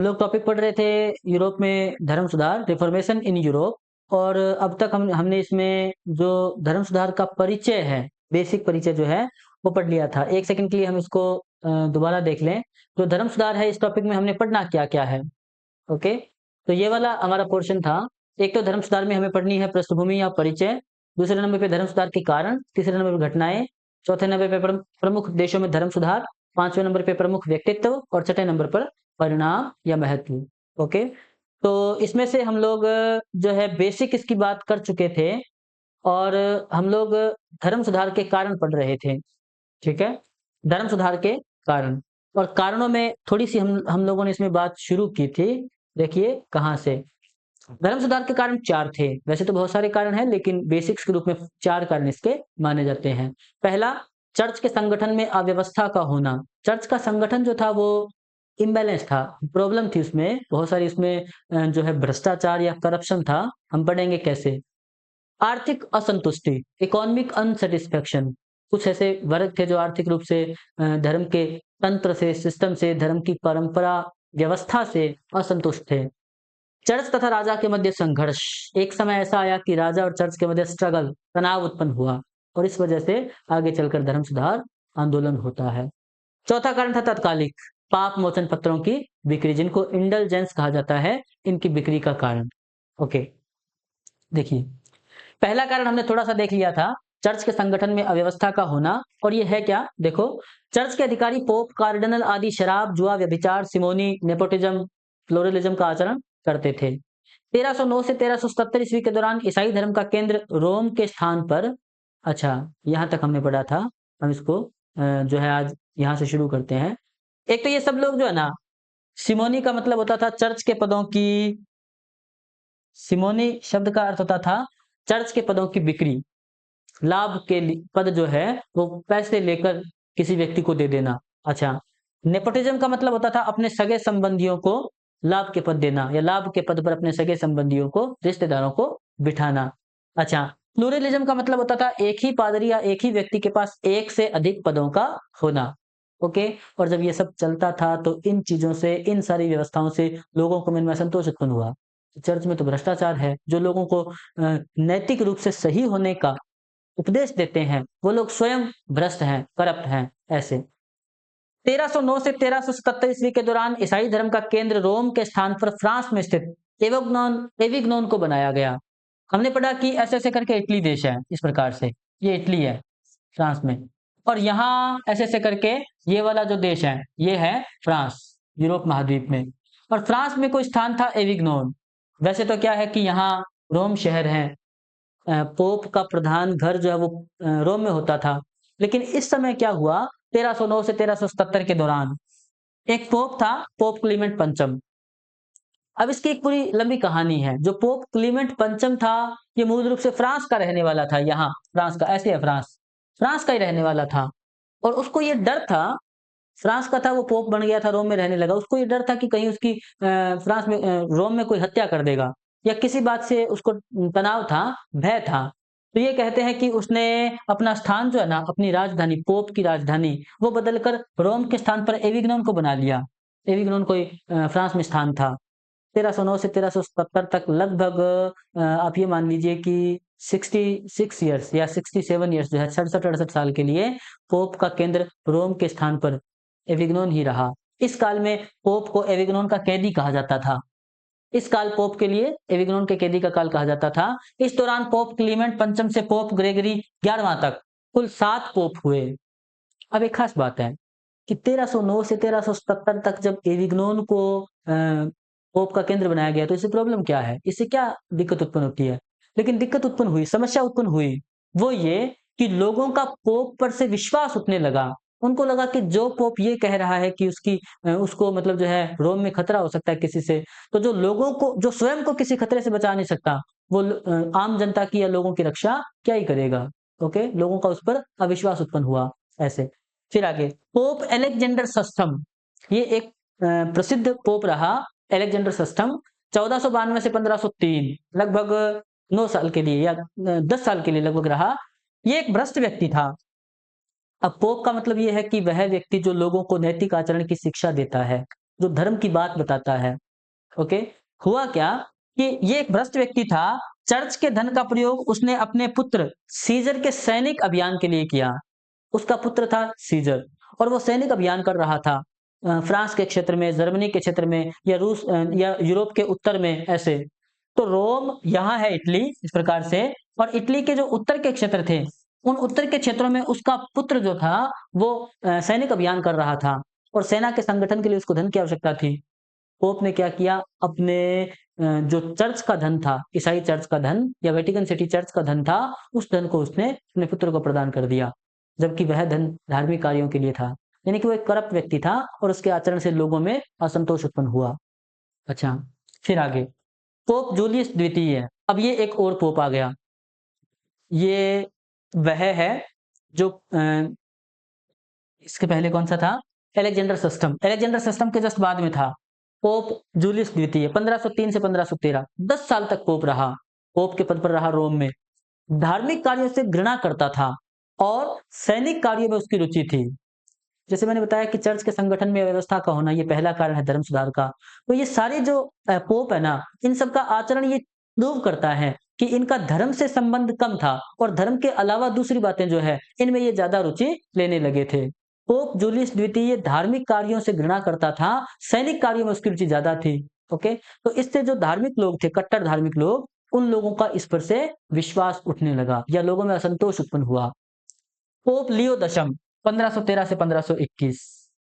हम लोग टॉपिक पढ़ रहे थे यूरोप में धर्म सुधार, रिफॉर्मेशन इन यूरोप। और अब तक हमने इसमें जो धर्म सुधार का परिचय है, बेसिक परिचय जो है वो पढ़ लिया था। 1 सेकंड के लिए हम इसको दोबारा देख लें। जो धर्म सुधार है, इस टॉपिक में हमने पढ़ना क्या-क्या है। ओके, तो ये वाला हमारा पोर्शन था। एक तो धर्म सुधार में हमें पढ़नी है पृष्ठभूमि या परिचय, दूसरे नंबर पे धर्म सुधार के कारण, तीसरे नंबर पे घटनाएँ, चौथे नंबर पे प्रमुख देशों में धर्म सुधार, पाँचवें नंबर पे प्रमुख व्यक्तित्व और छठे नंबर पर परिणाम या महत्व। ओके, तो इसमें से हम लोग जो है बेसिक इसकी बात कर चुके थे और हम लोग धर्म सुधार के कारण पढ़ रहे थे। ठीक है? धर्म सुधार के कारण, और कारणों में थोड़ी-सी हम लोगों ने इसमें बात शुरू की थी। देखिए कहाँ से। धर्म सुधार के कारण 4 थे। वैसे तो बहुत सारे कारण हैं, लेकिन बेसिक्स के रूप में 4 कारण इसके माने जाते हैं। पहला, चर्च के संगठन में अव्यवस्था का होना। चर्च का संगठन जो था वो इम्बैलेंस था, प्रॉब्लम थी उसमें, बहुत सारी उसमें जो है भ्रष्टाचार या करप्शन था। हम पढ़ेंगे कैसे। आर्थिक असंतुष्टि, इकोनॉमिक अनसैटिस्फैक्शन। कुछ ऐसे वर्ग थे जो आर्थिक रूप से धर्म के तंत्र से, सिस्टम से, धर्म की परंपरा, व्यवस्था से असंतुष्ट थे। चर्च तथा राजा के मध्य संघर्ष। एक समय ऐसा आया कि राजा और चर्च के मध्य स्ट्रगल, तनाव उत्पन्न हुआ और इस वजह से आगे चलकर धर्म सुधार आंदोलन होता है। चौथा कारण था तत्कालिक, पाप मोचन पत्रों की बिक्री, जिनको इंडल्जेंस कहा जाता है, इनकी बिक्री का कारण। ओके, देखिए पहला कारण हमने थोड़ा-सा देख लिया था, चर्च के संगठन में अव्यवस्था का होना। और ये है क्या? देखो, चर्च के अधिकारी पोप, कार्डिनल आदि शराब, जुआ, व्यभिचार, सिमोनी, नेपोटिज्म, प्लुरलिज्म का आचरण करते थे। 1309 से 1377 ईस्वी के दौरान ईसाई धर्म का केंद्र रोम के स्थान पर। अच्छा, यहाँ तक हमने पढ़ा था। हम इसको जो है आज यहाँ से शुरू करते हैं। एक तो ये सब लोग जो है ना, सिमोनी का मतलब होता था चर्च के पदों की। सिमोनी शब्द का अर्थ होता था चर्च के पदों की बिक्री, लाभ के पद जो है वो पैसे लेकर किसी व्यक्ति को दे देना। अच्छा, नेपोटिज्म का मतलब होता था अपने सगे संबंधियों को लाभ के पद देना, या लाभ के पद पर अपने सगे संबंधियों को, रिश्तेदारों को बिठाना। अच्छा, प्लूरलिज्म का मतलब होता था एक ही पादरी या एक ही व्यक्ति के पास एक से अधिक पदों का होना। ओके, और जब ये सब चलता था तो इन चीजों से, इन सारी व्यवस्थाओं से लोगों को मन में असंतोष उत्पन्न हुआ। चर्च में तो भ्रष्टाचार है, जो लोगों को नैतिक रूप से सही होने का उपदेश देते हैं, वो लोग स्वयं भ्रष्ट हैं, करप्ट हैं, ऐसे। 1309 से 1377 ईस्वी के दौरान ईसाई धर्म का केंद्र रोम के स्थान पर फ्रांस में स्थित एविग्नोन को बनाया गया। हमने पढ़ा कि ऐसे-ऐसे करके इटली देश है, इस प्रकार से। ये इटली है, फ्रांस में। और यहाँ ऐसे-ऐसे करके ये वाला जो देश है, ये है फ्रांस, यूरोप महाद्वीप में। और फ्रांस में कोई स्थान था एविग्नोन। वैसे तो क्या है कि यहाँ रोम शहर है, पोप का प्रधान घर जो है वो रोम में होता था। लेकिन इस समय क्या हुआ, 1309 से 1377 के दौरान एक पोप था, पोप क्लीमेंट पंचम। अब इसकी एक पूरी लंबी कहानी है। जो पोप क्लीमेंट पंचम था, ये मूल रूप से फ्रांस का रहने वाला था। यहाँ फ्रांस का, ऐसे है फ्रांस, फ्रांस का ही रहने वाला था। और उसको ये डर था, फ्रांस का था, वो पोप बन गया था, रोम में रहने लगा। उसको ये डर था कि कहीं उसकी फ्रांस में रोम में कोई हत्या कर देगा, या किसी बात से उसको तनाव था, भय था। तो ये कहते हैं कि उसने अपना स्थान जो है ना, अपनी राजधानी, पोप की राजधानी, वो बदलकर रोम के स्थान पर एविग्नोन को बना लिया। एविग्नोन कोई फ्रांस में स्थान था। 1309 से 1377 तक लगभग आप ये मान लीजिए कि 66 इयर्स या 67 इयर्स जो है, 67-68 साल के लिए पोप का केंद्र रोम के स्थान पर एविग्नोन ही रहा। इस काल में पोप को एविग्नोन का कैदी कहा जाता था। इस काल पोप के लिए एविग्नोन के कैदी का काल कहा जाता था। इस दौरान पोप क्लीमेंट पंचम से पोप ग्रेगरी 11वां तक कुल 7 पोप हुए। अब एक खास बात है कि 1309 से 1377 तक जब एविग्नोन को पोप का केंद्र बनाया गया, तो इससे प्रॉब्लम क्या है? इससे क्या दिक्कत उत्पन्न होती है? लेकिन दिक्कत उत्पन्न हुई, समस्या उत्पन्न हुई। वो ये कि लोगों का पोप पर से विश्वास उठने लगा। उनको लगा कि जो पोप ये कह रहा है कि उसको मतलब जो है रोम में खतरा हो सकता है किसी से, तो जो लोगों को, जो स्वयं को किसी खतरे से बचा नहीं सकता, वो आम जनता की या लोगों की रक्षा क्या ही करेगा? ओके, लोगों का उस पर अविश्वास उत्पन्न हुआ, ऐसे। फिर आगे पोप अलेक्जेंडर सस्टम, ये एक प्रसिद्ध पोप रहा, अलेक्जेंडर सस्टम। 1492 से 1503, लगभग 9 साल के लिए या 10 साल के लिए लगभग रहा। ये एक भ्रष्ट व्यक्ति था। अब पोप का मतलब ये है कि वह व्यक्ति जो लोगों को नैतिक आचरण की शिक्षा देता है, जो धर्म की बात बताता है। ओके, हुआ क्या कि ये एक भ्रष्ट व्यक्ति था। चर्च के धन का प्रयोग उसने अपने पुत्र सीजर के सैनिक अभियान के लिए किया। उसका पुत्र था सीजर और वो सैनिक अभियान कर रहा था फ्रांस के क्षेत्र में, जर्मनी के क्षेत्र में, या रूस या यूरोप के उत्तर में, ऐसे। तो रोम यहाँ है इटली, इस प्रकार से। और इटली के जो उत्तर के क्षेत्र थे, उन उत्तर के क्षेत्रों में उसका पुत्र जो था वो सैनिक अभियान कर रहा था और सेना के संगठन के लिए उसको धन की आवश्यकता थी। पोप ने क्या किया, अपने जो चर्च का धन था, ईसाई चर्च का धन या वेटिकन सिटी चर्च का धन था, उस धन को उसने अपने पुत्र को प्रदान कर दिया, जबकि वह धन धार्मिक कार्यों के लिए था। यानी कि वो एक करप्ट व्यक्ति था और उसके आचरण से लोगों में असंतोष उत्पन्न हुआ। अच्छा, फिर आगे पोप जूलियस द्वितीय। अब ये एक और पोप आ गया। ये वह है जो इसके पहले कौन सा था, एलेक्जेंडर सस्टम। एलेक्जेंडर सस्टम के जस्ट बाद में था पोप जूलियस द्वितीय, 1503 से 1513, 10 साल तक पोप रहा, पोप के पद पर रहा रोम में। धार्मिक कार्यों से घृणा करता था और सैनिक कार्यों में उसकी रुचि थी। जैसे मैंने बताया कि चर्च के संगठन में व्यवस्था का होना, ये पहला कारण है धर्म सुधार का। तो ये सारे जो पोप है ना, इन सब का आचरण ये प्रूव करता है कि इनका धर्म से संबंध कम था और धर्म के अलावा दूसरी बातें जो है इनमें ये ज्यादा रुचि लेने लगे थे। पोप जूलियस द्वितीय धार्मिक कार्यों से घृणा करता था, सैनिक कार्यों में उसकी रुचि ज्यादा थी। ओके, तो इससे जो धार्मिक लोग थे, कट्टर धार्मिक लोग, उन लोगों का इस पर से विश्वास उठने लगा या लोगों में असंतोष उत्पन्न हुआ। पोप लियो दशम, 1513 से 1521,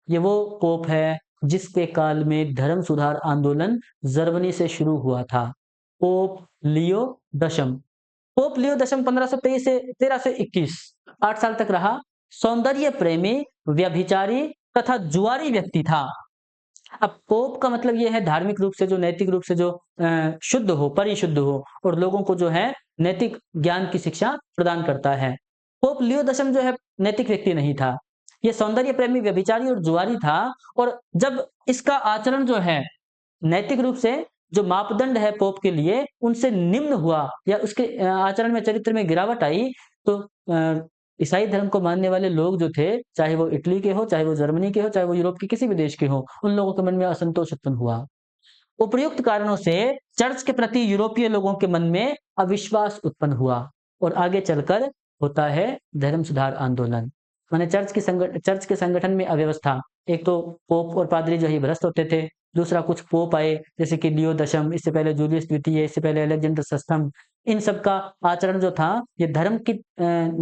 ये वो पोप है जिसके काल में धर्म सुधार आंदोलन जर्मनी से शुरू हुआ था। पोप लियो दशम। पोप लियो दशम 1523 से 13 से 21, 8 साल तक रहा। सौंदर्य प्रेमी, व्यभिचारी तथा जुआरी व्यक्ति था। अब पोप का मतलब ये है धार्मिक रूप से जो, नैतिक रूप से जो शुद्ध हो, परिशुद्ध हो और लोगों को जो है नैतिक ज्ञान की शिक्षा प्रदान करता है। पोप लियो दशम जो है नैतिक व्यक्ति नहीं था, ये सौंदर्य प्रेमी, व्यभिचारी और जुआरी था। और जब इसका आचरण जो है नैतिक रूप से जो मापदंड है पोप के लिए उनसे निम्न हुआ या उसके आचरण में, चरित्र में गिरावट आई, तो ईसाई धर्म को मानने वाले लोग जो थे, चाहे वो इटली के हो, चाहे वो जर्मनी के हो, चाहे वो यूरोप के किसी भी देश के हो, उन लोगों के मन में असंतोष उत्पन्न हुआ। उपर्युक्त कारणों से चर्च के प्रति यूरोपीय लोगों के मन में अविश्वास उत्पन्न हुआ और आगे चलकर होता है धर्म सुधार आंदोलन। माने चर्च के संगठन में अव्यवस्था। एक तो पोप और पादरी जो है भ्रष्ट होते थे, दूसरा कुछ पोप आए जैसे कि लियो दशम, इससे पहले जूलियस द्वितीय, इससे पहले अलेक्जेंडर सस्टम। इन सब का आचरण जो था ये धर्म की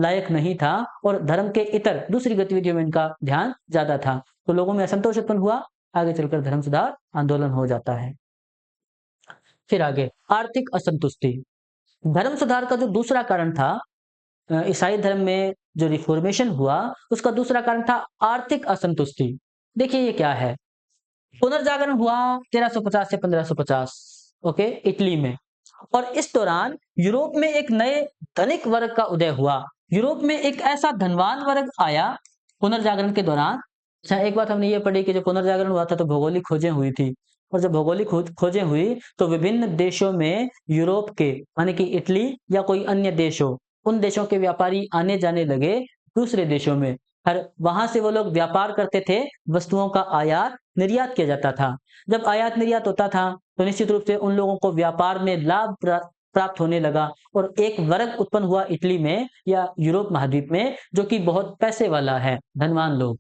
लायक नहीं था और धर्म के इतर दूसरी गतिविधियों में इनका ध्यान ज्यादा था, तो लोगों में असंतोष उत्पन्न हुआ। आगे चलकर धर्म सुधार आंदोलन हो जाता है। फिर आगे आर्थिक असंतुष्टि। धर्म सुधार का जो दूसरा कारण था, ईसाई धर्म में जो रिफॉर्मेशन हुआ उसका दूसरा कारण था आर्थिक असंतुष्टि। देखिए ये क्या है, पुनर्जागरण हुआ 1350 से 1550, ओके, इटली में। और इस दौरान यूरोप में एक नए धनिक वर्ग का उदय हुआ। यूरोप में एक ऐसा धनवान वर्ग आया पुनर्जागरण के दौरान। अच्छा, एक बात हमने ये पढ़ी कि जब पुनर्जागरण हुआ था तो भौगोलिक खोजें हुई थी, और जब भौगोलिक खोजें हुई तो विभिन्न देशों में यूरोप के, माने कि इटली या कोई अन्य देश हो, उन देशों के व्यापारी आने जाने लगे दूसरे देशों में। हर वहां से वो लोग व्यापार करते थे, वस्तुओं का आयात निर्यात किया जाता था। जब आयात निर्यात होता था तो निश्चित रूप से उन लोगों को व्यापार में लाभ प्राप्त होने लगा और एक वर्ग उत्पन्न हुआ इटली में या यूरोप महाद्वीप में जो कि बहुत पैसे वाला है, धनवान लोग।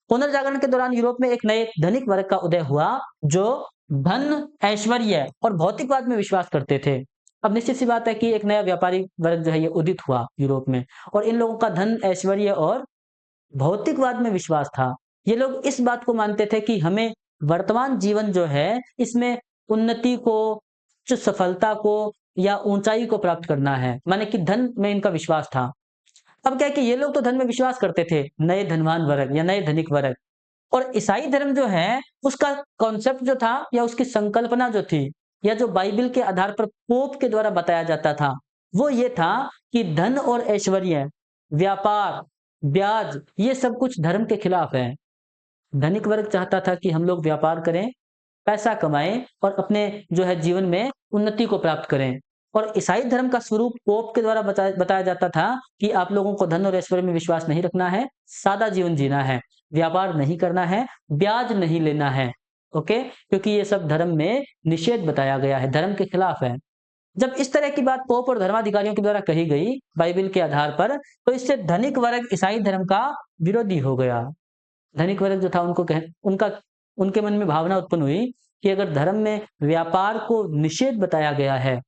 पुनर्जागरण के दौरान यूरोप में एक नए धनिक वर्ग का उदय हुआ जो धन, ऐश्वर्य और भौतिकवाद में विश्वास करते थे। अब निश्चित सी बात है कि एक नया व्यापारी वर्ग जो है ये उदित हुआ यूरोप में, और इन लोगों का धन, ऐश्वर्य और भौतिकवाद में विश्वास था। ये लोग इस बात को मानते थे कि हमें वर्तमान जीवन जो है इसमें उन्नति को, उच्च सफलता को या ऊंचाई को प्राप्त करना है, माने कि धन में इनका विश्वास था। अब क्या है कि ये लोग तो धन में विश्वास करते थे, नए धनवान वर्ग या नए धनिक वर्ग, और ईसाई धर्म जो है उसका कॉन्सेप्ट जो था या उसकी संकल्पना जो थी या जो बाइबल के आधार पर पोप के द्वारा बताया जाता था वो ये था कि धन और ऐश्वर्य, व्यापार, ब्याज, ये सब कुछ धर्म के खिलाफ है। धनिक वर्ग चाहता था कि हम लोग व्यापार करें, पैसा कमाएं और अपने जो है जीवन में उन्नति को प्राप्त करें। और ईसाई धर्म का स्वरूप पोप के द्वारा बताया जाता था कि आप लोगों को धन और ऐश्वर्य में विश्वास नहीं रखना है, सादा जीवन जीना है, व्यापार नहीं करना है, ब्याज नहीं लेना है, ओके, क्योंकि ये सब धर्म में निषेध बताया गया है, धर्म के खिलाफ है। जब इस तरह की बात पोप और धर्माधिकारियों के द्वारा कही गई बाइबल के आधार पर, तो इससे धनिक वर्ग ईसाई धर्म का विरोधी हो गया। धनिक वर्ग जो था उनको उनका उनके मन में भावना उत्पन्न हुई कि अगर धर्म में व्यापार को निषेध बताया गया है,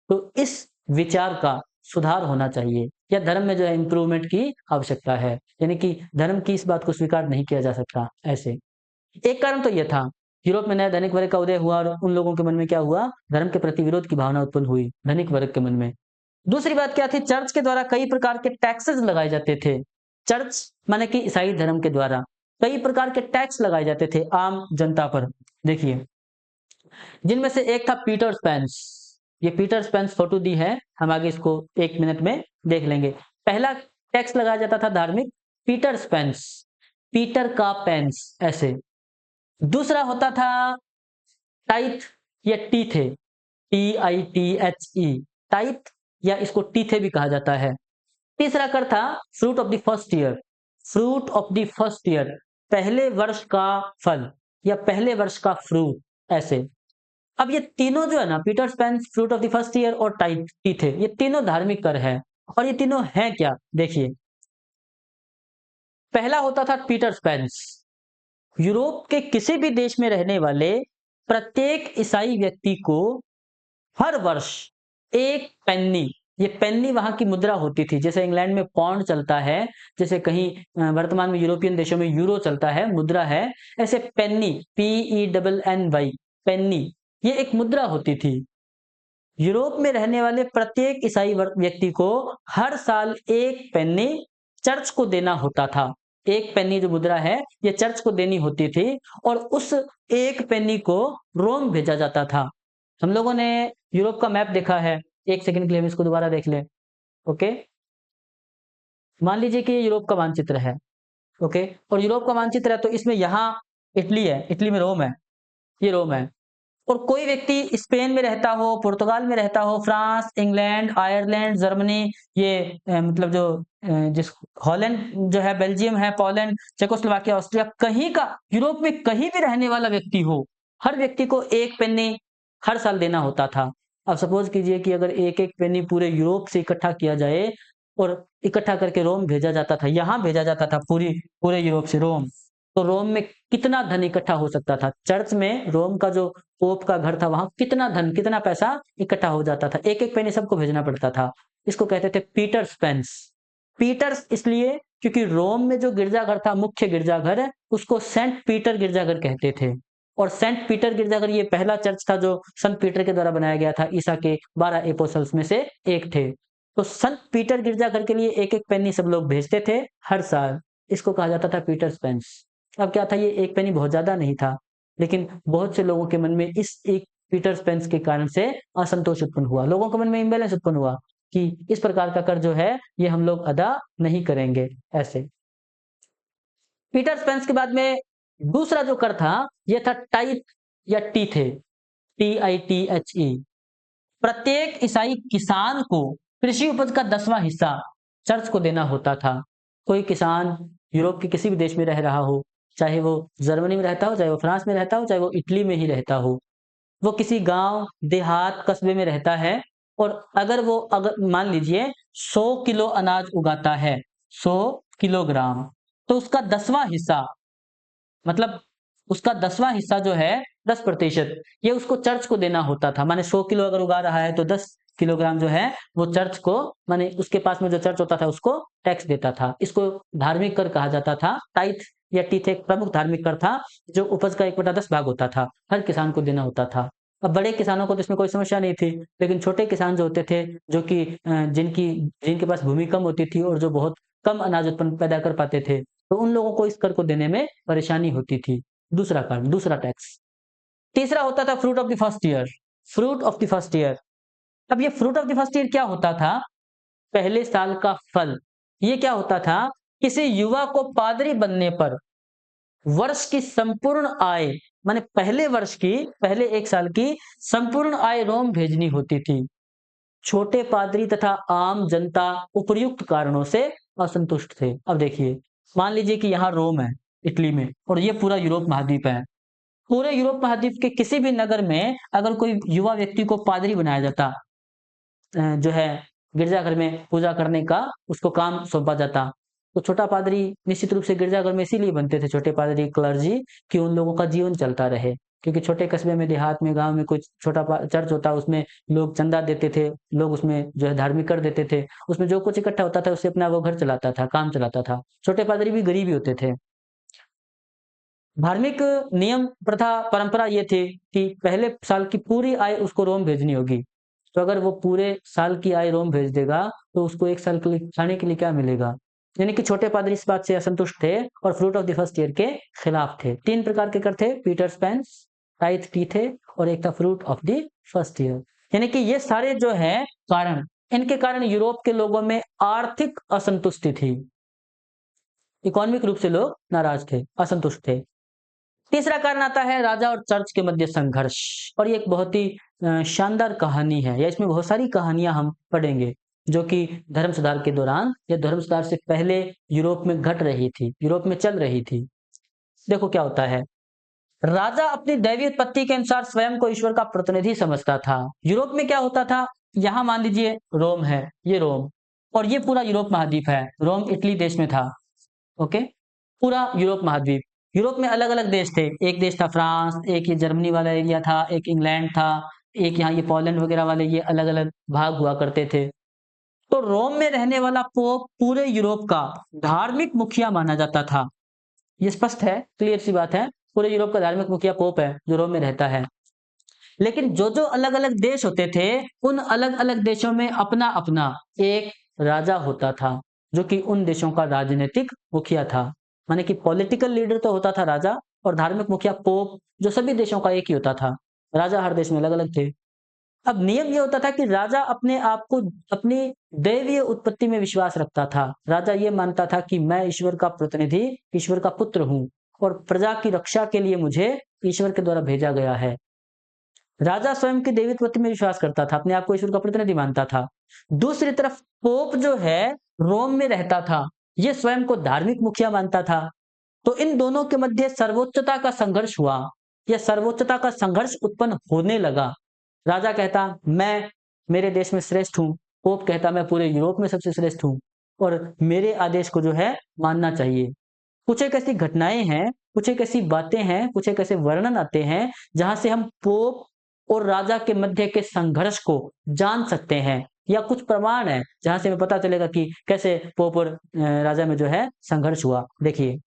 तो इस विचार का सुधार होना चाहिए, या धर्म में जो है इम्प्रूवमेंट की आवश्यकता है, यानी कि धर्म की इस बात को स्वीकार नहीं किया जा सकता ऐसे। एक कारण तो यह था, यूरोप में नया धनिक वर्ग का उदय हुआ और उन लोगों के मन में क्या हुआ, धर्म के प्रति विरोध की भावना उत्पन्न हुई धनिक वर्ग के मन में। दूसरी बात क्या थी, चर्च के द्वारा कई प्रकार के टैक्सेस लगाए जाते थे। चर्च माने कि ईसाई धर्म के द्वारा कई प्रकार के टैक्स लगाए जाते थे आम जनता पर। देखिए, जिनमें से एक था पीटर स्पेंस। ये पीटर स्पेंस फोटो दी है, हम आगे इसको 1 मिनट में देख लेंगे। पहला टैक्स लगाया जाता था धार्मिक, पीटर स्पेंस, पीटर का पेंस ऐसे। दूसरा होता था टाइथ या टीथे, TITHE, टाइथ, या इसको टीथे भी कहा जाता है। तीसरा कर था fruit of the first year, fruit of the first year, पहले वर्ष का फल या पहले वर्ष का फ्रूट ऐसे। अब ये तीनों जो है ना, Peter Spence, fruit of the first year और टीथे, ये तीनों धार्मिक कर है। और ये तीनों हैं क्या, देखिए। पहला होता था पीटर स्पेंस, यूरोप के किसी भी देश में रहने वाले प्रत्येक ईसाई व्यक्ति को हर वर्ष एक पेन्नी, ये पेन्नी वहां की मुद्रा होती थी, जैसे इंग्लैंड में पौंड चलता है, जैसे कहीं वर्तमान में यूरोपियन देशों में यूरो चलता है, मुद्रा है, ऐसे पेन्नी, PENNY, पेन्नी, ये एक मुद्रा होती थी। यूरोप में रहने वाले प्रत्येक ईसाई व्यक्ति को हर साल एक पेन्नी चर्च को देना होता था। एक पेन्नी जो मुद्रा है, ये चर्च को देनी होती थी, और उस एक पेन्नी को रोम भेजा जाता था। हम लोगों ने यूरोप का मैप देखा है, 1 सेकंड के लिए हम इसको दोबारा देख लें। ओके, मान लीजिए कि ये यूरोप का मानचित्र है। ओके, और यूरोप का मानचित्र है, तो इसमें यहाँ इटली है, इटली में रोम है, ये रोम है। और कोई व्यक्ति स्पेन में रहता हो, पुर्तगाल में रहता हो, फ्रांस, इंग्लैंड, आयरलैंड, जर्मनी, ये मतलब जो जिस हॉलैंड जो है, बेल्जियम है, पोलैंड, चेकोस्लोवाकिया, ऑस्ट्रिया, कहीं का यूरोप में कहीं भी रहने वाला व्यक्ति हो, हर व्यक्ति को एक पेन्नी हर साल देना होता था। अब सपोज कीजिए कि अगर एक एक पेन्नी पूरे यूरोप से इकट्ठा किया जाए और इकट्ठा करके रोम भेजा जाता था, यहाँ भेजा जाता था पूरे यूरोप से रोम, तो रोम में कितना धन इकट्ठा हो सकता था। चर्च में रोम का जो पोप का घर था, वहां कितना धन, कितना पैसा इकट्ठा हो जाता था, एक एक पेनी सबको भेजना पड़ता था। इसको कहते थे पीटर स्पेंस। पीटर्स इसलिए क्योंकि रोम में जो गिरजाघर था, मुख्य गिरजाघर है, उसको सेंट पीटर गिरजाघर कहते थे। और सेंट पीटर गिरजाघर ये पहला चर्च था जो संत पीटर के द्वारा बनाया गया था, ईसा के 12 एपोस्टल्स में से एक थे। तो संत पीटर गिरजाघर के लिए एक एक पेनी सब लोग भेजते थे हर साल, इसको कहा जाता था पीटर स्पेंस। अब क्या था, ये एक पेनी बहुत ज्यादा नहीं था, लेकिन बहुत से लोगों के मन में इस एक पीटर स्पेंस के कारण से असंतोष उत्पन्न हुआ, लोगों के मन में इम्बैलेंस उत्पन्न हुआ कि इस प्रकार का कर जो है ये हम लोग अदा नहीं करेंगे ऐसे। पीटर स्पेंस के बाद में दूसरा जो कर था, यह था टाइथ या टीथे, TITHE। प्रत्येक ईसाई किसान को कृषि उपज का 10वां हिस्सा चर्च को देना होता था। कोई किसान यूरोप के किसी भी देश में रह रहा हो, चाहे वो जर्मनी में रहता हो, चाहे वो फ्रांस में रहता हो, चाहे वो इटली में ही रहता हो, वो किसी गांव, देहात, कस्बे में रहता है, और अगर मान लीजिए 100 किलो अनाज उगाता है, 100 किलोग्राम, तो उसका 10वां हिस्सा, मतलब उसका 10वां हिस्सा जो है 10%, ये उसको चर्च को देना होता था। माने 100 किलो अगर उगा रहा है तो 10 किलोग्राम जो है वो चर्च को, माने उसके पास में जो चर्च होता था उसको टैक्स देता था। इसको धार्मिक कर कहा जाता था। टाइथ या टीथ एक प्रमुख धार्मिक कर था जो उपज का 1/10 भाग होता था, हर किसान को देना होता था। अब बड़े किसानों को तो इसमें कोई समस्या नहीं थी, लेकिन छोटे किसान जो होते थे, जो कि जिनके पास भूमि कम होती थी और जो बहुत कम अनाज उत्पन्न पैदा कर पाते थे, तो उन लोगों को इस कर को देने में परेशानी होती थी। दूसरा कर, दूसरा टैक्स। तीसरा होता था fruit of the first year, fruit of the first year. अब ये fruit of the first year क्या होता था, पहले साल का फल। ये क्या होता था, किसी युवा को पादरी बनने पर वर्ष की संपूर्ण आय, माने पहले वर्ष की, पहले 1 साल की संपूर्ण आय रोम भेजनी होती थी। छोटे पादरी तथा आम जनता उपर्युक्त कारणों से असंतुष्ट थे। अब देखिए, मान लीजिए कि यहाँ रोम है इटली में, और ये पूरा यूरोप महाद्वीप है, पूरे यूरोप महाद्वीप के किसी भी नगर में अगर कोई युवा व्यक्ति को पादरी बनाया जाता, जो है गिरजाघर में पूजा करने का उसको काम सौंपा जाता, तो छोटा पादरी निश्चित रूप से गिरजाघर में इसीलिए बनते थे छोटे पादरी, क्लर्जी, कि उन लोगों का जीवन चलता रहे। क्योंकि छोटे कस्बे में, देहात में, गाँव में कुछ छोटा चर्च होता, उसमें लोग चंदा देते थे, लोग उसमें जो है धार्मिक कर देते थे, उसमें जो कुछ इकट्ठा होता था उससे अपना वो घर चलाता था, काम चलाता था। छोटे पादरी भी गरीब ही होते थे। धार्मिक नियम, प्रथा, परंपरा ये थी कि पहले साल की पूरी आय उसको रोम भेजनी होगी। तो अगर वो पूरे साल की आय रोम भेज देगा, तो उसको 1 साल के लिए खाने के लिए क्या मिलेगा? यानी कि छोटे पादरी इस बात से असंतुष्ट थे और fruit of the first year के खिलाफ थे। 3 प्रकार के कर थे, पीटर्स पेंस, टाइथ टी थे और एक था fruit of the first year. यानी कि ये सारे जो हैं कारण, इनके कारण यूरोप के लोगों में आर्थिक असंतुष्टि थी। इकोनॉमिक रूप से लोग नाराज थे, असंतुष्ट थे। तीसरा कारण आता है राजा और चर्च के मध्य संघर्ष। और ये एक बहुत ही शानदार कहानी है, या इसमें बहुत सारी कहानियां हम पढ़ेंगे जो कि धर्म सुधार के दौरान या धर्म सुधार से पहले यूरोप में घट रही थी, यूरोप में चल रही थी। देखो क्या होता है। राजा अपनी दैवीय उत्पत्ति के अनुसार स्वयं को ईश्वर का प्रतिनिधि समझता था। यूरोप में क्या होता था, यहां मान लीजिए रोम है, ये रोम, और ये पूरा यूरोप महाद्वीप है। रोम इटली देश में था, ओके, पूरा यूरोप महाद्वीप। यूरोप में अलग-अलग देश थे। एक देश था फ्रांस, एक ये जर्मनी वाला एरिया था, एक इंग्लैंड था, एक यहाँ ये पोलैंड वगैरह वाले, ये अलग-अलग भाग हुआ करते थे। तो रोम में रहने वाला पोप पूरे यूरोप का धार्मिक मुखिया माना जाता था। ये स्पष्ट है, क्लियर सी बात है। पूरे यूरोप का धार्मिक मुखिया पोप है जो रोम में रहता है। लेकिन जो-जो अलग-अलग देश होते थे, उन अलग-अलग देशों में अपना-अपना एक राजा होता था, जो कि उन देशों का राजनीतिक मुखिया था। माने कि पॉलिटिकल लीडर तो होता था राजा, और धार्मिक मुखिया पोप, जो सभी देशों का एक ही होता था। राजा हर देश में अलग-अलग थे। अब नियम ये होता था कि राजा अपने आप को अपनी दैवीय उत्पत्ति में विश्वास रखता था। राजा ये मानता था कि मैं ईश्वर का प्रतिनिधि, ईश्वर का पुत्र हूँ, और प्रजा की रक्षा के लिए मुझे ईश्वर के द्वारा भेजा गया है। राजा स्वयं की देवीत्व में विश्वास करता था, अपने आप को ईश्वर का प्रतिनिधि मानता था। दूसरी तरफ पोप जो है, रोम में रहता था, ये स्वयं को धार्मिक मुखिया मानता था। तो इन दोनों के मध्य सर्वोच्चता का संघर्ष हुआ, या सर्वोच्चता का संघर्ष उत्पन्न होने लगा। राजा कहता मैं मेरे देश में श्रेष्ठ हूँ, पोप कहता मैं पूरे यूरोप में सबसे श्रेष्ठ हूँ, और मेरे आदेश को जो है मानना चाहिए। कुछ एक ऐसी घटनाएं हैं, कुछ एक ऐसी बातें हैं, कुछ एक ऐसे वर्णन आते हैं जहां से हम पोप और राजा के मध्य के संघर्ष को जान सकते हैं, या कुछ प्रमाण है जहां से हमें पता चलेगा कि कैसे पोप और राजा में जो है संघर्ष हुआ। देखिए,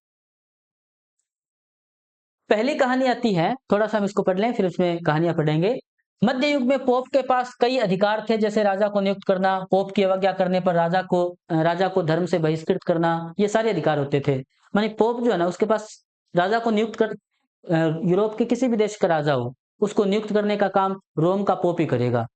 पहली कहानी आती है, थोड़ा-सा हम इसको पढ़ लें, फिर उसमें कहानियाँ पढ़ेंगे। मध्य युग में पोप के पास कई अधिकार थे, जैसे राजा को नियुक्त करना, पोप की अवज्ञा करने पर राजा को धर्म से बहिष्कृत करना, ये सारे अधिकार होते थे। माने पोप जो है ना, उसके पास राजा को नियुक्त कर यूरोप के किसी भी देश का राजा हो, उसको नियुक्त करने का काम रोम का पोप ही करेगा।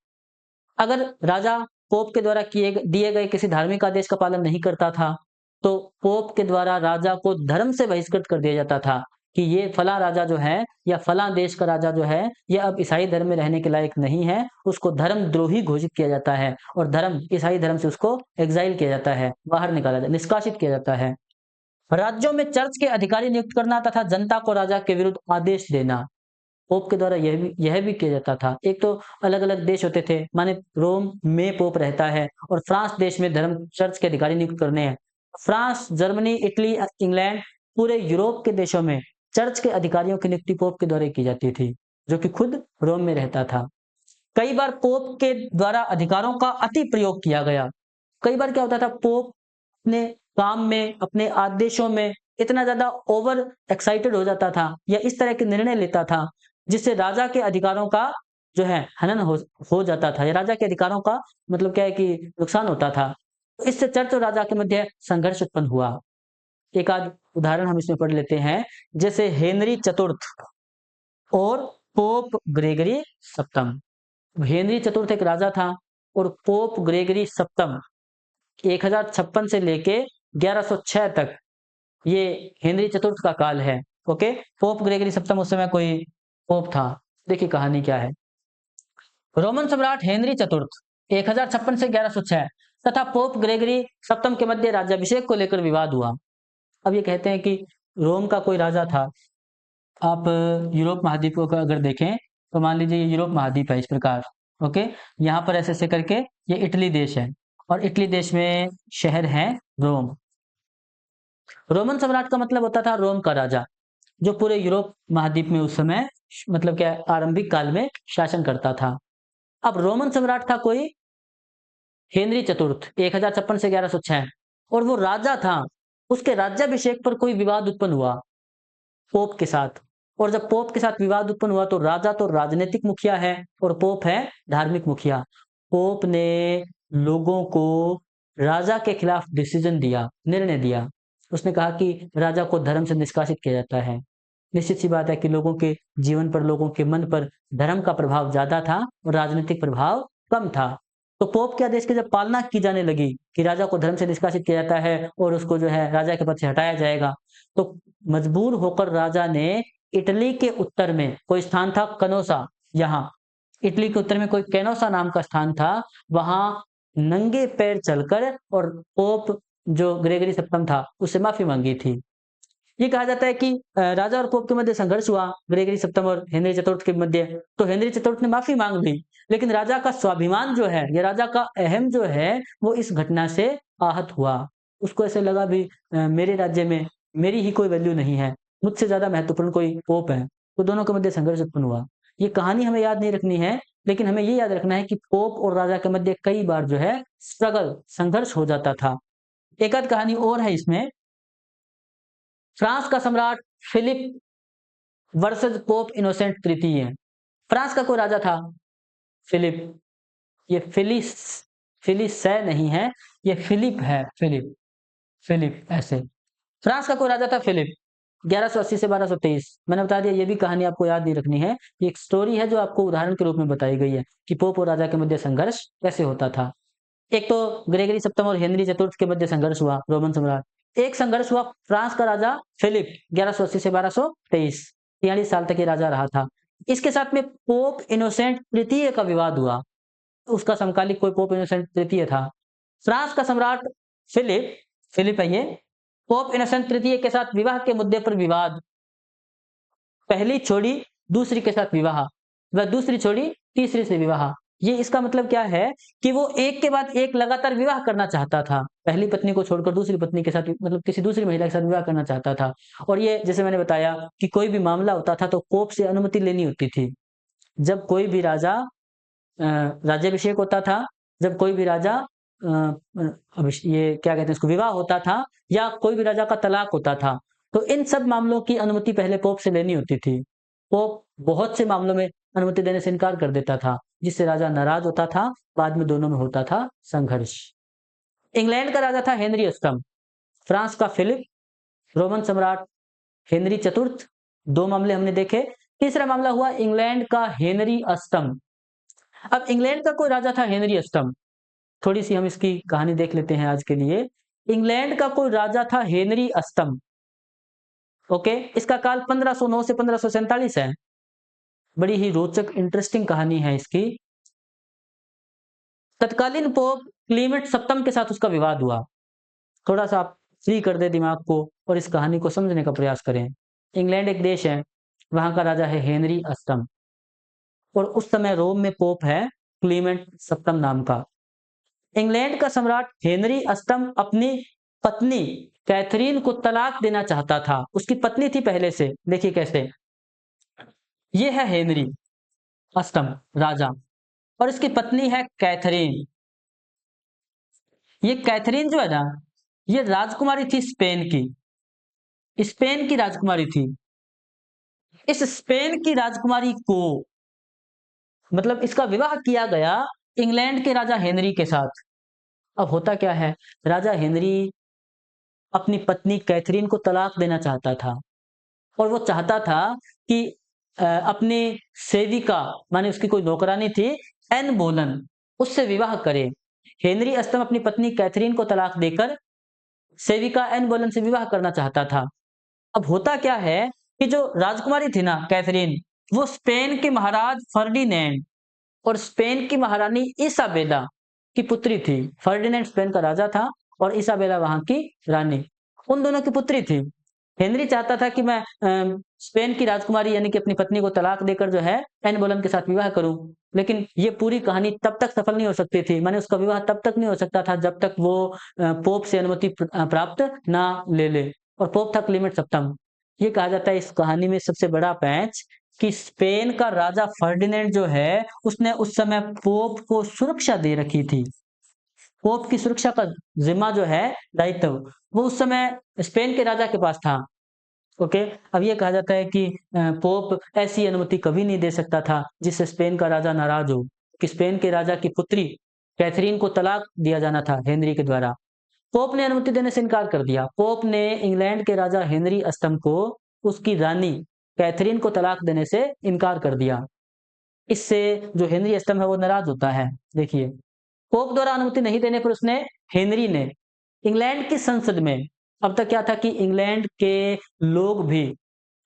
अगर राजा पोप के द्वारा दिए गए किसी धार्मिक आदेश का पालन नहीं करता था, तो पोप के द्वारा राजा को धर्म से बहिष्कृत कर दिया जाता था, कि ये फला राजा जो है, या फला देश का राजा जो है, ये अब ईसाई धर्म में रहने के लायक नहीं है, उसको धर्मद्रोही घोषित किया जाता है, और ईसाई धर्म से उसको एक्साइल किया जाता है, बाहर निष्कासित किया जाता है। राज्यों में चर्च के अधिकारी नियुक्त करना तथा जनता को राजा के विरुद्ध आदेश देना, पोप के द्वारा यह भी किया जाता था। एक तो अलग-अलग देश होते थे, माने रोम में पोप रहता है, और फ्रांस देश में चर्च के अधिकारी नियुक्त करने हैं। फ्रांस, जर्मनी, इटली, इंग्लैंड, पूरे यूरोप के देशों में चर्च के अधिकारियों की नियुक्ति पोप के द्वारा की जाती थी, जो कि खुद रोम में रहता था। कई बार पोप के द्वारा अधिकारों का अति प्रयोग किया गया। कई बार क्या होता था, पोप अपने काम में, अपने आदेशों में इतना ज़्यादा ओवर एक्साइटेड हो जाता था, या इस तरह के निर्णय लेता था, जिससे राजा के अधिकारों का जो है हनन हो जाता था, या राजा के अधिकारों का मतलब क्या है कि नुकसान होता था। तो इससे चर्च और राजा के मध्य संघर्ष उत्पन्न हुआ। एक आध उदाहरण हम इसमें पढ़ लेते हैं, जैसे हेनरी चतुर्थ और पोप ग्रेगरी सप्तम। हेनरी चतुर्थ एक राजा था, और पोप ग्रेगरी सप्तम 1056 से लेके 1106 तक, ये हेनरी चतुर्थ का काल है। ओके, पोप ग्रेगरी सप्तम उस समय कोई पोप था। देखिए कहानी क्या है। रोमन सम्राट हेनरी चतुर्थ 1056 से 1106 तथा पोप ग्रेगरी सप्तम के मध्य राज्याभिषेक को लेकर विवाद हुआ। अब ये कहते हैं कि रोम का कोई राजा था, आप यूरोप महाद्वीप को अगर देखें तो मान लीजिए ये यूरोप महाद्वीप है इस प्रकार। ओके, यहाँ पर ऐसे ऐसे करके ये इटली देश है और इटली देश में शहर है रोम। रोमन सम्राट का मतलब होता था रोम का राजा, जो पूरे यूरोप महाद्वीप में उस समय मतलब क्या आरंभिक काल में शासन करता था। अब रोमन सम्राट था कोई हेनरी चतुर्थ 1056 से 1106 और वो राजा था। उसके राज्याभिषेक पर कोई विवाद उत्पन्न हुआ पोप के साथ, और जब पोप के साथ विवाद उत्पन्न हुआ तो राजा तो राजनीतिक मुखिया है और पोप है धार्मिक मुखिया। पोप ने लोगों को राजा के खिलाफ डिसीजन दिया, निर्णय दिया। उसने कहा कि राजा को धर्म से निष्कासित किया जाता है। निश्चित सी बात है कि लोगों के जीवन पर, लोगों के मन पर धर्म का प्रभाव ज्यादा था और राजनीतिक प्रभाव कम था। तो पोप के आदेश की जब पालना की जाने लगी कि राजा को धर्म से निष्कासित किया जाता है और उसको जो है राजा के पद से हटाया जाएगा, तो मजबूर होकर राजा ने इटली के उत्तर में कोई स्थान था कनोसा, यहाँ इटली के उत्तर में कोई कैनोसा नाम का स्थान था, वहां नंगे पैर चलकर और पोप जो ग्रेगरी सप्तम था उससे माफी मांगी थी। ये कहा जाता है कि राजा और पोप के मध्य संघर्ष हुआ, ग्रेगरी सप्तम और हेनरी चतुर्थ के मध्य। तो हेनरी चतुर्थ ने माफी मांग ली, लेकिन राजा का स्वाभिमान जो है, या राजा का अहम जो है, वो इस घटना से आहत हुआ। उसको ऐसे लगा भी मेरे राज्य में मेरी ही कोई वैल्यू नहीं है, मुझसे ज्यादा महत्वपूर्ण कोई पोप है। तो दोनों के मध्य संघर्ष उत्पन्न हुआ। ये कहानी हमें याद नहीं रखनी है, लेकिन हमें ये याद रखना है कि पोप और राजा के मध्य कई बार जो है स्ट्रगल, संघर्ष हो जाता था। एक आध कहानी और है इसमें। फ्रांस का सम्राट फिलिप वर्सेस पोप इनोसेंट तृतीय। फ्रांस का कोई राजा था फिलिप, ये फिलिस नहीं है, ये फिलिप है, फिलिप, फिलिप ऐसे। फ्रांस का कोई राजा था फिलिप, 1180 से 1223। मैंने बता दिया, ये भी कहानी आपको याद नहीं रखनी है, ये एक स्टोरी है जो आपको उदाहरण के रूप में बताई गई है कि पोप और राजा के मध्य संघर्ष कैसे होता था। एक तो ग्रेगरी सप्तम और हेनरी चतुर्थ के मध्य संघर्ष हुआ, रोमन सम्राट। एक संघर्ष हुआ फ्रांस का राजा फिलिप, 1180 से 1223, 43 साल तक ये राजा रहा था। इसके साथ में पोप इनोसेंट तृतीय का विवाद हुआ, उसका समकालिक कोई पोप इनोसेंट तृतीय था। फ्रांस का सम्राट फिलिप, फिलिप है ये, पोप इनोसेंट तृतीय के साथ विवाह के मुद्दे पर विवाद। पहली छोड़ी दूसरी के साथ विवाह, वह दूसरी छोड़ी तीसरी से विवाह। ये इसका मतलब क्या है कि वो एक के बाद एक लगातार विवाह करना चाहता था, पहली पत्नी को छोड़कर दूसरी पत्नी के साथ, मतलब किसी दूसरी महिला के साथ विवाह करना चाहता था। और ये जैसे मैंने बताया कि कोई भी मामला होता था तो पोप से अनुमति लेनी होती थी। जब कोई भी राजा राज्याभिषेक होता था, जब कोई भी राजा ये क्या कहते हैं इसको, विवाह होता था, या कोई भी राजा का तलाक होता था, तो इन सब मामलों की अनुमति पहले पोप से लेनी होती थी। पोप बहुत से मामलों में अनुमति देने से इनकार कर देता था, जिससे राजा नाराज होता था, बाद में दोनों में होता था संघर्ष। इंग्लैंड का राजा था हेनरी अष्टम, फ्रांस का फिलिप, रोमन सम्राट हेनरी चतुर्थ। दो मामले हमने देखे। तीसरा मामला हुआ इंग्लैंड का हेनरी अष्टम। अब इंग्लैंड का कोई राजा था हेनरी अष्टम, थोड़ी सी हम इसकी कहानी देख लेते हैं आज के लिए। इंग्लैंड का कोई राजा था हेनरी अष्टम। ओके, इसका काल 1509 से 1547 है। बड़ी ही रोचक इंटरेस्टिंग कहानी है इसकी। तत्कालीन पोप क्लीमेंट सप्तम के साथ उसका विवाद हुआ। थोड़ा सा आप फ्री कर दे दिमाग को और इस कहानी को समझने का प्रयास करें। इंग्लैंड एक देश है, वहां का राजा है हेनरी अष्टम, और उस समय रोम में पोप है क्लीमेंट सप्तम नाम का। इंग्लैंड का सम्राट हेनरी अष्टम अपनी पत्नी कैथरीन को तलाक देना चाहता था। उसकी पत्नी थी पहले से, देखिए कैसे। ये है हेनरी अष्टम राजा, और इसकी पत्नी है कैथरीन। ये कैथरीन जो है ना, ये राजकुमारी थी स्पेन की, स्पेन की राजकुमारी थी। इस स्पेन की राजकुमारी को, मतलब इसका विवाह किया गया इंग्लैंड के राजा हेनरी के साथ। अब होता क्या है, राजा हेनरी अपनी पत्नी कैथरीन को तलाक देना चाहता था, और वो चाहता था कि अपनी सेविका, माने उसकी कोई नौकरानी थी एन बोलन, उससे विवाह करे। हेनरी अष्टम अपनी पत्नी कैथरीन को तलाक देकर सेविका एन बोलन से विवाह करना चाहता था। अब होता क्या है कि जो राजकुमारी थी ना कैथरीन, वो स्पेन के महाराज फर्डिनेंड और स्पेन की महारानी इसाबेला की पुत्री थी। फर्डिनेंड स्पेन का राजा था और इसाबेला वहां की रानी, उन दोनों की पुत्री थी। हेनरी चाहता था कि मैं स्पेन की राजकुमारी यानी कि अपनी पत्नी को तलाक देकर जो है एन बोलेन के साथ विवाह करूं, लेकिन ये पूरी कहानी तब तक सफल नहीं हो सकती थी, माने उसका विवाह तब तक नहीं हो सकता था जब तक वो पोप से अनुमति प्राप्त ना ले ले, और पोप था क्लीमेंट सप्तम। ये कहा जाता है इस कहानी में सबसे बड़ा पैंच कि स्पेन का राजा फर्डिनेंड जो है उसने उस समय पोप को सुरक्षा दे रखी थी। पोप की सुरक्षा का जिम्मा जो है, दायित्व, वो उस समय स्पेन के राजा के पास था। ओके। अब ये कहा जाता है कि पोप ऐसी अनुमति कभी नहीं दे सकता था जिससे स्पेन का राजा नाराज हो, कि स्पेन के राजा की पुत्री कैथरीन को तलाक दिया जाना था हेनरी के द्वारा। पोप ने अनुमति देने से इनकार कर दिया। पोप ने इंग्लैंड के राजा हेनरी अष्टम को उसकी रानी कैथरीन को तलाक देने से इनकार कर दिया। इससे जो हेनरी अष्टम है वो नाराज होता है। देखिए, पोप द्वारा अनुमति नहीं देने पर उसने हेनरी ने इंग्लैंड की संसद में, अब तक क्या था कि इंग्लैंड के लोग भी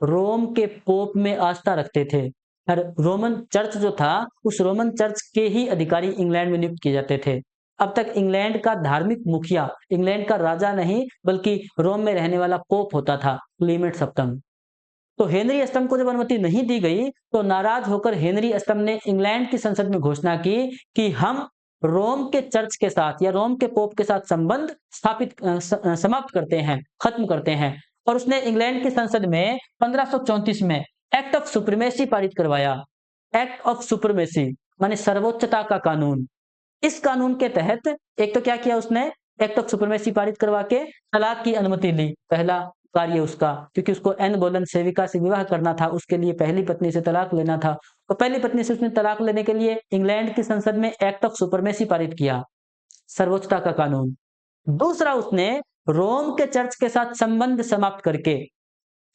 रोम के पोप में आस्था रखते थे, और रोमन चर्च जो था उस रोमन चर्च के ही अधिकारी इंग्लैंड में नियुक्त किए जाते थे। अब तक इंग्लैंड का धार्मिक मुखिया इंग्लैंड का राजा नहीं बल्कि रोम में रहने वाला पोप होता था, क्लीमेंट सप्तम। तो हेनरी अष्टम को जब अनुमति नहीं दी गई तो नाराज होकर हेनरी अष्टम ने इंग्लैंड की संसद में घोषणा की कि हम रोम के चर्च के साथ या रोम के पोप के साथ संबंध समाप्त करते हैं, खत्म करते हैं। और उसने इंग्लैंड की संसद में 1534 में एक्ट ऑफ सुप्रीमेसी पारित करवाया। एक्ट ऑफ सुप्रीमेसी माने सर्वोच्चता का कानून। इस कानून के तहत एक तो क्या किया उसने, एक्ट ऑफ सुप्रीमेसी पारित करवा के तलाक की अनुमति ली। पहला कार्य उसका, क्योंकि उसको एन बोलन सेविका से विवाह करना था, उसके लिए पहली पत्नी से तलाक लेना था, तो पहली पत्नी से उसने तलाक लेने के लिए इंग्लैंड की संसद में एक्ट ऑफ सुप्रीमेसी पारित किया, सर्वोच्चता का कानून। दूसरा, उसने रोम के चर्च के साथ संबंध समाप्त करके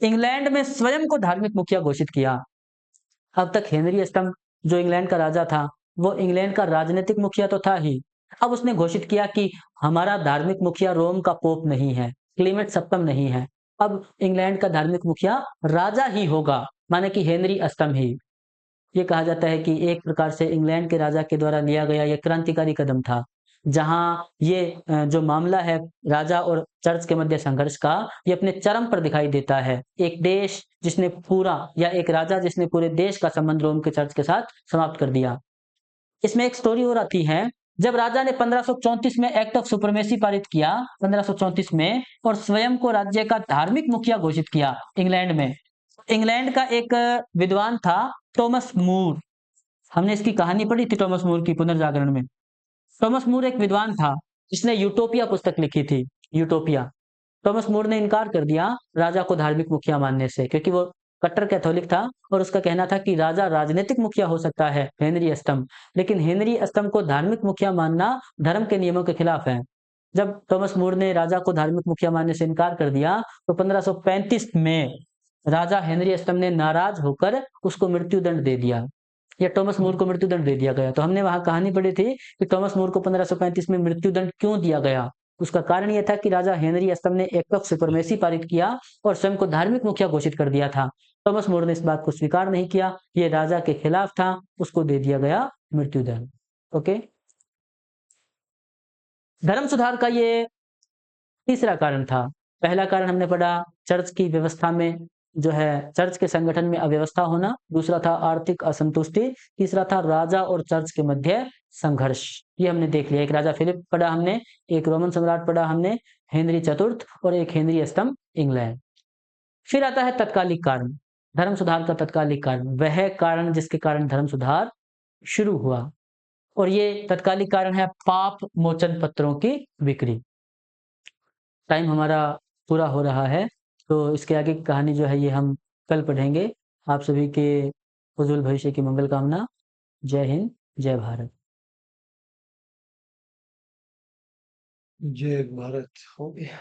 इंग्लैंड में स्वयं को धार्मिक मुखिया घोषित किया। अब तक हेनरी अष्टम जो इंग्लैंड का राजा था, वो इंग्लैंड का राजनीतिक मुखिया तो था ही, अब उसने घोषित किया कि हमारा धार्मिक मुखिया रोम का पोप नहीं है, क्लीमेंट सप्तम नहीं है, अब इंग्लैंड का धार्मिक मुखिया राजा ही होगा, माने कि हेनरी अष्टम ही। ये कहा जाता है कि एक प्रकार से इंग्लैंड के राजा के द्वारा लिया गया ये क्रांतिकारी कदम था, जहां ये जो मामला है राजा और चर्च के मध्य संघर्ष का, ये अपने चरम पर दिखाई देता है। एक देश जिसने पूरा या एक राजा जिसने पूरे देश का संबंध रोम के चर्च के साथ समाप्त कर दिया। इसमें एक स्टोरी और आती है, जब राजा ने 1534 में एक्ट ऑफ सुप्रीमेसी पारित किया, 1534 में, और स्वयं को राज्य का धार्मिक मुखिया घोषित किया इंग्लैंड में, इंग्लैंड का एक विद्वान था थॉमस मूर। हमने इसकी कहानी पढ़ी थी थॉमस मूर की पुनर्जागरण में। थॉमस मूर एक विद्वान था जिसने यूटोपिया पुस्तक लिखी थी, यूटोपिया। थॉमस मूर ने इनकार कर दिया राजा को धार्मिक मुखिया मानने से, क्योंकि वो कट्टर कैथोलिक था और उसका कहना था कि राजा राजनीतिक मुखिया हो सकता है, हेनरी अष्टम, लेकिन हेनरी अष्टम को धार्मिक मुखिया मानना धर्म के नियमों के खिलाफ है। जब थॉमस मूर ने राजा को धार्मिक मुखिया मानने से इनकार कर दिया तो 1535 में राजा हेनरी अष्टम ने नाराज होकर उसको मृत्युदंड दे दिया, या थॉमस मूर को मृत्युदंड दे दिया गया। तो हमने वहां कहानी पढ़ी थी कि थॉमस मूर को 1535 में मृत्युदंड क्यों दिया गया। उसका कारण यह था कि राजा हेनरी अष्टम ने एक्ट ऑफ सुपरमेसी पारित किया और स्वयं को धार्मिक मुखिया घोषित कर दिया था। थॉमस मूर ने इस बात को स्वीकार नहीं किया, ये राजा के खिलाफ था, उसको दे दिया गया मृत्युदंड। ओके। धर्म सुधार का ये तीसरा कारण था। पहला कारण हमने पढ़ा चर्च की व्यवस्था में जो है चर्च के संगठन में अव्यवस्था होना, दूसरा था आर्थिक असंतुष्टि, तीसरा था राजा और चर्च के मध्य संघर्ष। ये हमने देख लिया, एक राजा फिलिप पढ़ा हमने, एक रोमन सम्राट पढ़ा हमने हेनरी चतुर्थ, और एक हेनरी अष्टम इंग्लैंड। फिर आता है तत्कालिक कारण। धर्म सुधार का तत्कालिक कारण वह कारण जिसके कारण धर्म सुधार शुरू हुआ, और ये तत्कालिक कारण है पाप मोचन पत्रों की बिक्री। टाइम हमारा पूरा हो रहा है, तो इसके आगे की कहानी जो है ये हम कल पढ़ेंगे। आप सभी के उज्जवल भविष्य की मंगल कामना। जय हिंद, जय भारत। जय भारत हो गया।